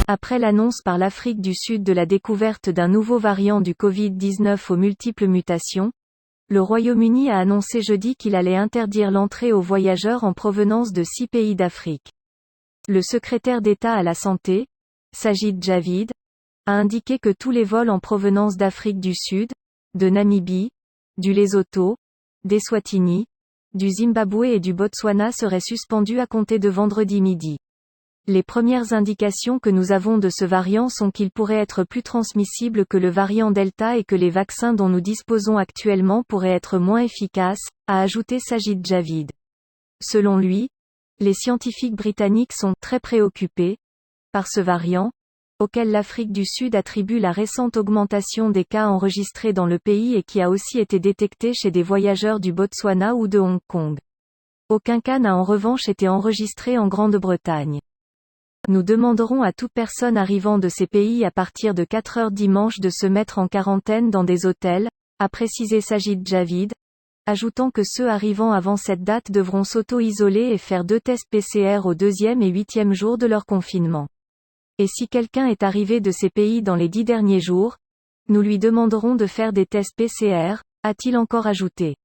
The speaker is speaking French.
Après l'annonce par l'Afrique du Sud de la découverte d'un nouveau variant du Covid-19 aux multiples mutations, le Royaume-Uni a annoncé jeudi qu'il allait interdire l'entrée aux voyageurs en provenance de 6 pays d'Afrique. Le secrétaire d'État à la Santé, Sajid Javid, a indiqué que tous les vols en provenance d'Afrique du Sud, de Namibie, du Lesotho, d'Eswatini, du Zimbabwe et du Botswana seraient suspendus à compter de vendredi midi. Les premières indications que nous avons de ce variant sont qu'il pourrait être plus transmissible que le variant Delta et que les vaccins dont nous disposons actuellement pourraient être moins efficaces, a ajouté Sajid Javid. Selon lui, les scientifiques britanniques sont très préoccupés par ce variant, auquel l'Afrique du Sud attribue la récente augmentation des cas enregistrés dans le pays et qui a aussi été détecté chez des voyageurs du Botswana ou de Hong Kong. Aucun cas n'a en revanche été enregistré en Grande-Bretagne. Nous demanderons à toute personne arrivant de ces pays à partir de 4 heures dimanche de se mettre en quarantaine dans des hôtels, a précisé Sajid Javid, ajoutant que ceux arrivant avant cette date devront s'auto-isoler et faire 2 tests PCR au 2e et 8e jour de leur confinement. Et si quelqu'un est arrivé de ces pays dans les 10 derniers jours, nous lui demanderons de faire des tests PCR, a-t-il encore ajouté.